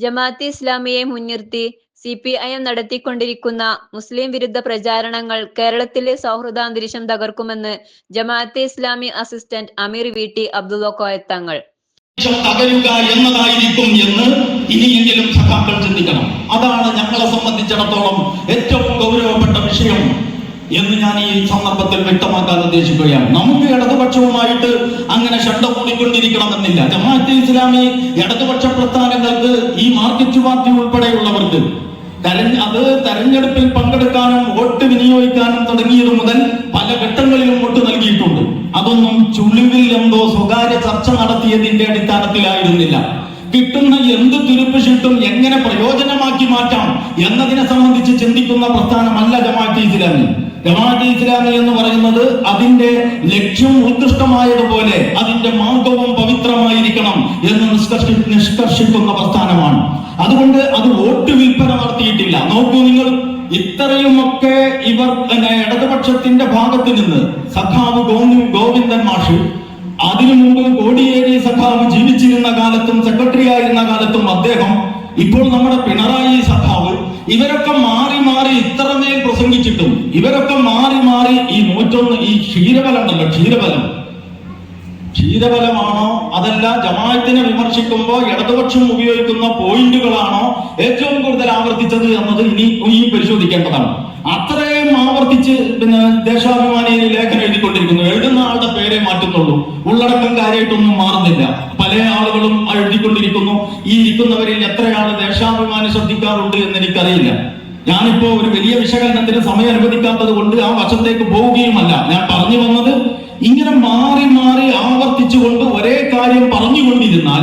ജമാഅത്തെ ഇസ്ലാമിയെ മുൻനിർത്തി CPIM നടത്തിക്കൊണ്ടിരിക്കുന്ന മുസ്ലിം വിരുദ്ധ പ്രചാരണങ്ങൾ കേരളത്തിലെ സൗഹൃദാന്തരീക്ഷം തകർക്കുമെന്ന് ജമാഅത്തെ ഇസ്ലാമി അസിസ്റ്റന്റ് അമീർ VT അബ്ദുള്ള കോയ തങ്ങൾ തകരുക എന്നതായിരിക്കും എന്ന് ഇനിയെങ്കിലും സഖാക്കൾ ചിന്തിക്കണം. അതാണ് ഞങ്ങളെ സംബന്ധിച്ചിടത്തോളം ഏറ്റവും ഗൗരവപ്പെട്ട വിഷയം എന്ന് ഞാൻ ഈ സന്ദർഭത്തിൽ വ്യക്തമാക്കാൻ ഉദ്ദേശിക്കുകയാണ്. നമുക്ക് ഇടതുപക്ഷവുമായിട്ട് അങ്ങനെ ശണ്ട കൂടിക്കൊണ്ടിരിക്കണമെന്നില്ല. ജമാഅത്തെ ഇസ്ലാമി ഇടതുപക്ഷ പ്രസ്ഥാനങ്ങൾക്ക് ഈ മാർക്കറ്റ് പാർട്ടി ഉൾപ്പെടെയുള്ളവർക്ക് തെരഞ്ഞെടുപ്പിൽ പങ്കെടുക്കാനും വോട്ട് വിനിയോഗിക്കാനും തുടങ്ങിയത് മുതൽ പല ഘട്ടങ്ങളിലും വോട്ട് നൽകിയിട്ടുണ്ട്. അതൊന്നും ചുളിവിൽ എന്തോ സ്വകാര്യ ചർച്ച നടത്തിയതിന്റെ അടിസ്ഥാനത്തിലായിരുന്നില്ല. കിട്ടുന്ന എന്ത് തുരുപ്പിഷിട്ടും എങ്ങനെ പ്രയോജനമാക്കി മാറ്റാം എന്നതിനെ സംബന്ധിച്ച് ചിന്തിക്കുന്ന പ്രസ്ഥാനമല്ല ജമാഅത്തെ ഇസ്ലാമി. ജമാഅത്തെ ഇസ്ലാമി എന്ന് പറയുന്നത് അതിന്റെ ലക്ഷ്യം ഉത്കൃഷ്ടമായതുപോലെ അതിന്റെ മാർഗവും പവിത്രമായിരിക്കണം എന്ന് നിഷ്കർഷിക്കുന്ന പ്രസ്ഥാനമാണ്. അതുകൊണ്ട് അത് വോട്ട് വിൽപ്പന നടത്തിയിട്ടില്ല. നോക്കൂ നിങ്ങൾ, ഇത്രയുമൊക്കെ ഇവർ ഇടതുപക്ഷത്തിന്റെ ഭാഗത്ത് നിന്ന് സഖാവ് ഗോവിന്ദൻ മാഷ്, അതിനു മുമ്പ് കോടിയേരി സഖാവ് ജീവിച്ചിരുന്ന കാലത്തും സെക്രട്ടറി ആയിരുന്ന കാലത്തും അദ്ദേഹം, ഇപ്പോൾ നമ്മുടെ പിണറായി സഖാവ്, ഇവരൊക്കെ മാറി മാറി ഇത്രമേൽ പ്രസംഗിച്ചിട്ടും ഇവരൊക്കെ മാറി മാറി ഈ 101 ഈ ക്ഷീരബലമാണോ അതല്ല ജമാഅത്തിനെ വിമർശിക്കുമ്പോൾ ഇടതുപക്ഷം ഉപയോഗിക്കുന്ന പോയിന്റുകളാണോ ഏറ്റവും കൂടുതൽ ആവർത്തിച്ചത് എന്നത് ഇനിയും പരിശോധിക്കേണ്ടതാണ്. അത്രയും ആവർത്തിച്ച് ദേശാഭിമാനിയിൽ ലേഖനം എഴുതിക്കൊണ്ടിരിക്കുന്നു. എഴുതുന്ന ആളുടെ പേരെ മാറ്റുന്നുള്ളൂ, ഉള്ളടക്കം കാര്യമായിട്ടൊന്നും മാറുന്നില്ല. പല ആളുകളും എഴുതിക്കൊണ്ടിരിക്കുന്നു. ഈ ഇരിക്കുന്നവരിൽ എത്രയാൾ ദേശാഭിമാനി ശ്രദ്ധിക്കാറുണ്ട് എന്ന് എനിക്കറിയില്ല. ഞാനിപ്പോ ഒരു വലിയ വിശകലനത്തിന് സമയം അനുവദിക്കാത്തത് കൊണ്ട് ആ വശത്തേക്ക് പോവുകയുമല്ല. ഞാൻ പറഞ്ഞു വന്നത്, ഇങ്ങനെ മാറി മാറി ആവർത്തിച്ചുകൊണ്ട് ഒരേ കാര്യം പറഞ്ഞുകൊണ്ടിരുന്നാൽ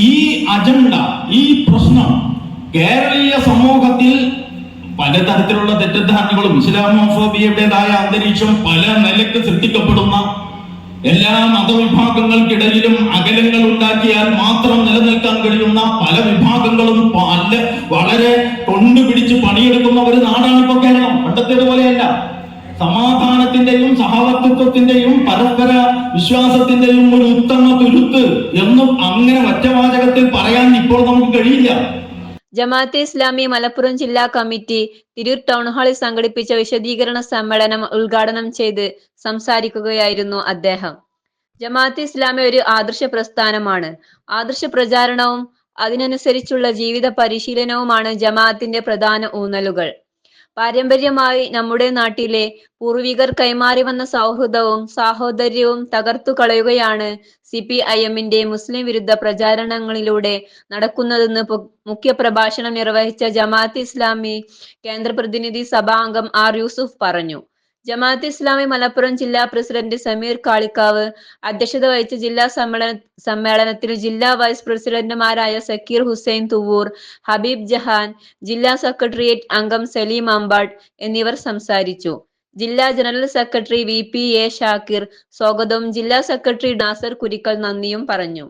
ഈ അജണ്ട, ഈ പ്രശ്നം കേരളീയ സമൂഹത്തിൽ പലതരത്തിലുള്ള തെറ്റിദ്ധാരണകളും ഇസ്ലാമോഫോബിയയുടേതായ അന്തരീക്ഷം പല നിലക്ക് സൃഷ്ടിക്കപ്പെടുന്ന, എല്ലാ മതവിഭാഗങ്ങൾക്കിടയിലും അകലങ്ങൾ ഉണ്ടാക്കിയാൽ മാത്രം നിലനിൽക്കാൻ കഴിയുന്ന പല വിഭാഗങ്ങളും വളരെ കൊണ്ടുപിടിച്ച് പണിയെടുക്കുന്ന ഒരു നാടാണ് ഇപ്പൊ കേരളം. പണ്ടത്തേതുപോലെയല്ല. സമാധാനത്തിന്റെയും സഹവർത്തിത്വത്തിന്റെയും പരസ്പര വിശ്വാസത്തിന്റെയും ഒരു ഉത്തമ തുരുത്ത് എന്നും അങ്ങനെ ഒറ്റവാചകത്തിൽ പറയാൻ ഇപ്പോൾ നമുക്ക് കഴിയില്ല. ജമാഅത്തെ ഇസ്ലാമി മലപ്പുറം ജില്ലാ കമ്മിറ്റി തിരൂർ ടൗൺ ഹാളിൽ സംഘടിപ്പിച്ച വിശദീകരണ സമ്മേളനം ഉദ്ഘാടനം ചെയ്ത് സംസാരിക്കുകയായിരുന്നു അദ്ദേഹം. ജമാഅത്തെ ഇസ്ലാമി ഒരു ആദർശ പ്രസ്ഥാനമാണ്. ആദർശ പ്രചാരണവും അതിനനുസരിച്ചുള്ള ജീവിത പരിശീലനവുമാണ് ജമാഅത്തിന്റെ പ്രധാന ഊന്നലുകൾ. പാരമ്പര്യമായി നമ്മുടെ നാട്ടിലെ പൂർവികർ കൈമാറി വന്ന സൗഹൃദവും സാഹോദര്യവും തകർത്തു കളയുകയാണ് CPIMന്റെ മുസ്ലിം വിരുദ്ധ പ്രചാരണങ്ങളിലൂടെ നടക്കുന്നതെന്ന് മുഖ്യ പ്രഭാഷണം നിർവഹിച്ച ജമാഅത്തെ ഇസ്ലാമി കേന്ദ്ര പ്രതിനിധി സഭാംഗം R യൂസുഫ് പറഞ്ഞു. ജമാഅത്തെ ഇസ്ലാമി മലപ്പുറം ജില്ലാ പ്രസിഡന്റ് സമീർ കാളിക്കാവ് അധ്യക്ഷത വഹിച്ച ജില്ലാ സമ്മേളനത്തിൽ ജില്ലാ വൈസ് പ്രസിഡന്റുമാരായ സക്കീർ ഹുസൈൻ തുവൂർ, ഹബീബ് ജഹാൻ, ജില്ലാ സെക്രട്ടേറിയറ്റ് അംഗം സലീം അമ്പാട് എന്നിവർ സംസാരിച്ചു. ജില്ലാ ജനറൽ സെക്രട്ടറി VPA ഷാക്കിർ സ്വാഗതവും ജില്ലാ സെക്രട്ടറി നാസർ കുരിക്കൽ നന്ദിയും പറഞ്ഞു.